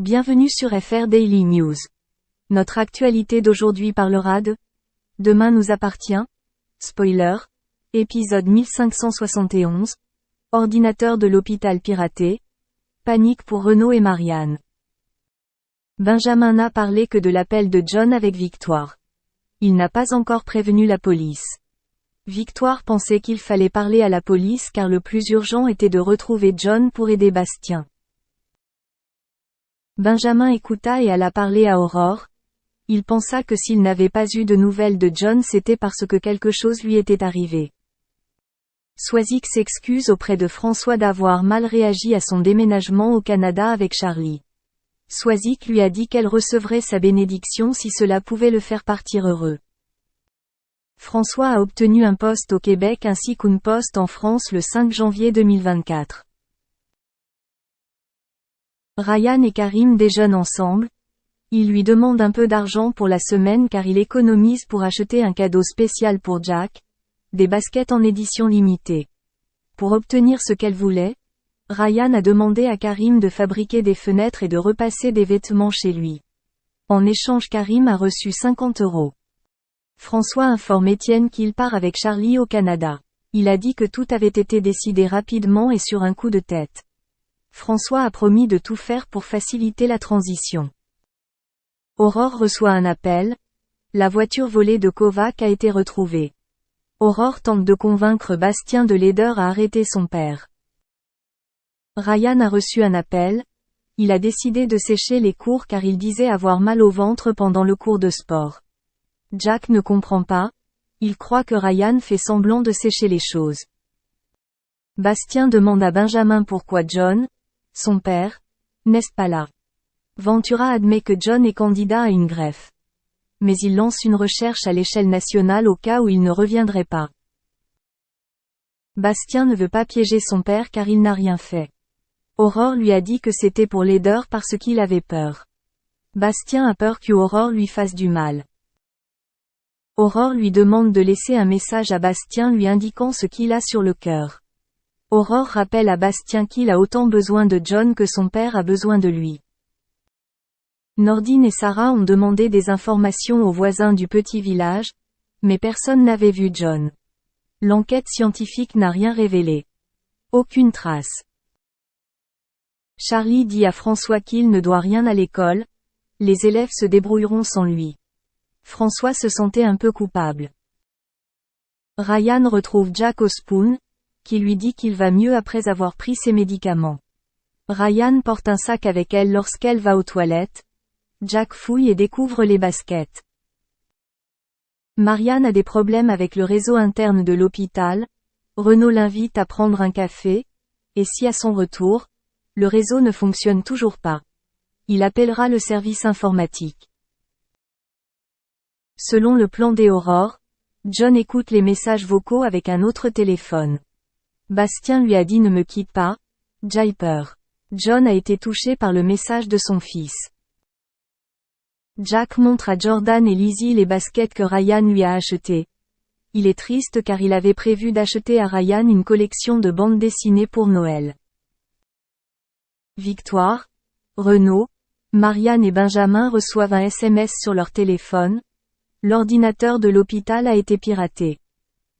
Bienvenue sur FR Daily News. Notre actualité d'aujourd'hui parlera de Demain nous appartient. Spoiler. Épisode 1571. Ordinateur de l'hôpital piraté. Panique pour Renaud et Marianne. Benjamin n'a parlé que de l'appel de John avec Victoire. Il n'a pas encore prévenu la police. Victoire pensait qu'il fallait parler à la police car le plus urgent était de retrouver John pour aider Bastien. Benjamin écouta et alla parler à Aurore. Il pensa que s'il n'avait pas eu de nouvelles de John c'était parce que quelque chose lui était arrivé. Swazik s'excuse auprès de François d'avoir mal réagi à son déménagement au Canada avec Charlie. Swazik lui a dit qu'elle recevrait sa bénédiction si cela pouvait le faire partir heureux. François a obtenu un poste au Québec ainsi qu'une poste en France le 5 janvier 2024. Ryan et Karim déjeunent ensemble. Il lui demande un peu d'argent pour la semaine car il économise pour acheter un cadeau spécial pour Jack, des baskets en édition limitée. Pour obtenir ce qu'elle voulait, Ryan a demandé à Karim de fabriquer des fenêtres et de repasser des vêtements chez lui. En échange Karim a reçu 50 €. François informe Étienne qu'il part avec Charlie au Canada. Il a dit que tout avait été décidé rapidement et sur un coup de tête. François a promis de tout faire pour faciliter la transition. Aurore reçoit un appel. La voiture volée de Kovac a été retrouvée. Aurore tente de convaincre Bastien de l'aider à arrêter son père. Ryan a reçu un appel. Il a décidé de sécher les cours car il disait avoir mal au ventre pendant le cours de sport. Jack ne comprend pas. Il croit que Ryan fait semblant de sécher les choses. Bastien demande à Benjamin pourquoi John, son père, n'est pas là. Ventura admet que John est candidat à une greffe. Mais il lance une recherche à l'échelle nationale au cas où il ne reviendrait pas. Bastien ne veut pas piéger son père car il n'a rien fait. Aurore lui a dit que c'était pour l'aider parce qu'il avait peur. Bastien a peur qu'Aurore lui fasse du mal. Aurore lui demande de laisser un message à Bastien lui indiquant ce qu'il a sur le cœur. Aurore rappelle à Bastien qu'il a autant besoin de John que son père a besoin de lui. Nordine et Sarah ont demandé des informations aux voisins du petit village, mais personne n'avait vu John. L'enquête scientifique n'a rien révélé. Aucune trace. Charlie dit à François qu'il ne doit rien à l'école, les élèves se débrouilleront sans lui. François se sentait un peu coupable. Ryan retrouve Jack au Spoon, qui lui dit qu'il va mieux après avoir pris ses médicaments. Ryan porte un sac avec elle lorsqu'elle va aux toilettes. Jack fouille et découvre les baskets. Marianne a des problèmes avec le réseau interne de l'hôpital. Renaud l'invite à prendre un café, et si à son retour, le réseau ne fonctionne toujours pas, il appellera le service informatique. Selon le plan d'Aurore, John écoute les messages vocaux avec un autre téléphone. Bastien lui a dit ne me quitte pas, j'ai peur. John a été touché par le message de son fils. Jack montre à Jordan et Lizzie les baskets que Ryan lui a achetées. Il est triste car il avait prévu d'acheter à Ryan une collection de bandes dessinées pour Noël. Victoire, Renaud, Marianne et Benjamin reçoivent un SMS sur leur téléphone. L'ordinateur de l'hôpital a été piraté.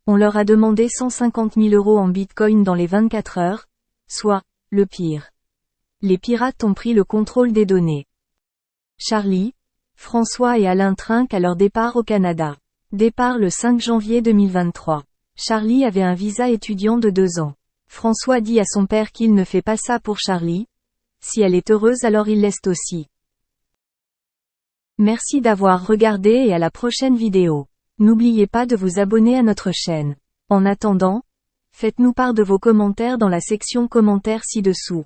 On leur a demandé 150 000 € en bitcoin dans les 24 heures, soit, le pire. Les pirates ont pris le contrôle des données. Charlie, François et Alain trinquent à leur départ au Canada. Départ le 5 janvier 2023. Charlie avait un visa étudiant de 2 ans. François dit à son père qu'il ne fait pas ça pour Charlie. Si elle est heureuse alors il laisse aussi. Merci d'avoir regardé et à la prochaine vidéo. N'oubliez pas de vous abonner à notre chaîne. En attendant, faites-nous part de vos commentaires dans la section commentaires ci-dessous.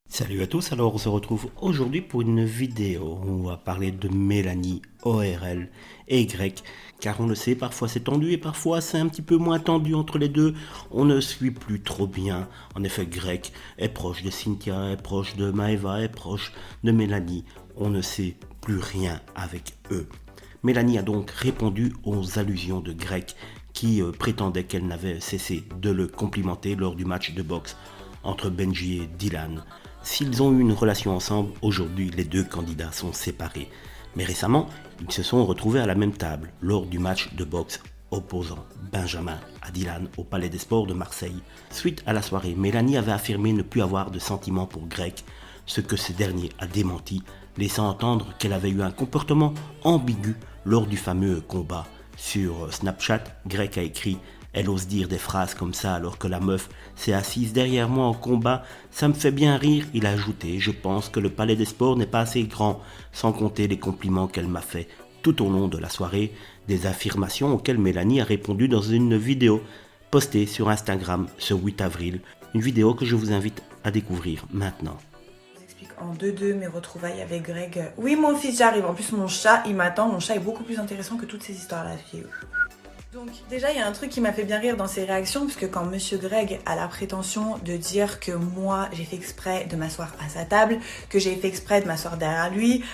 Salut à tous, alors on se retrouve aujourd'hui pour une vidéo où on va parler de Mélanie, ORL et Y, car on le sait, parfois c'est tendu et parfois c'est un petit peu moins tendu entre les deux, on ne suit plus trop bien. En effet, Y est proche de Cynthia, est proche de Maëva, est proche de Mélanie, on ne sait plus rien avec eux. Mélanie a donc répondu aux allusions de Greg qui prétendait qu'elle n'avait cessé de le complimenter lors du match de boxe entre Benji et Dylan. s'ils ont eu une relation ensemble. Aujourd'hui, les deux candidats sont séparés. Mais récemment, ils se sont retrouvés à la même table lors du match de boxe opposant Benjamin à Dylan au Palais des Sports de Marseille. Suite à la soirée, Mélanie avait affirmé ne plus avoir de sentiments pour Greg, ce que ce dernier a démenti, laissant entendre qu'elle avait eu un comportement ambigu lors du fameux combat. Sur Snapchat, Greg a écrit « Elle ose dire des phrases comme ça alors que la meuf s'est assise derrière moi en combat, ça me fait bien rire », il a ajouté « Je pense que le Palais des Sports n'est pas assez grand, sans compter les compliments qu'elle m'a fait tout au long de la soirée », des affirmations auxquelles Mélanie a répondu dans une vidéo postée sur Instagram ce 8 avril, une vidéo que je vous invite à découvrir maintenant. En 2-2 mes retrouvailles avec Greg. Oui mon fils j'arrive, en plus mon chat il m'attend, mon chat est beaucoup plus intéressant que toutes ces histoires là. Donc déjà il y a un truc qui m'a fait bien rire dans ses réactions, puisque quand monsieur Greg a la prétention de dire que moi j'ai fait exprès de m'asseoir à sa table, que j'ai fait exprès de m'asseoir derrière lui,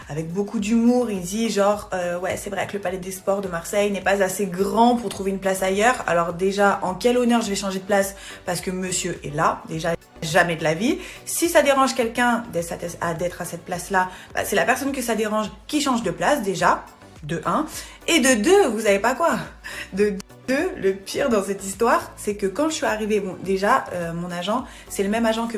avec beaucoup d'humour, il dit genre ouais c'est vrai que le Palais des Sports de Marseille n'est pas assez grand pour trouver une place ailleurs. Alors déjà en quel honneur je vais changer de place parce que monsieur est là, déjà jamais de la vie. Si ça dérange quelqu'un d'être à cette place-là, bah, c'est la personne que ça dérange qui change de place déjà, de 1. Et de 2, vous savez pas quoi. De 2, le pire dans cette histoire, c'est que quand je suis arrivée, bon déjà, mon agent, c'est le même agent que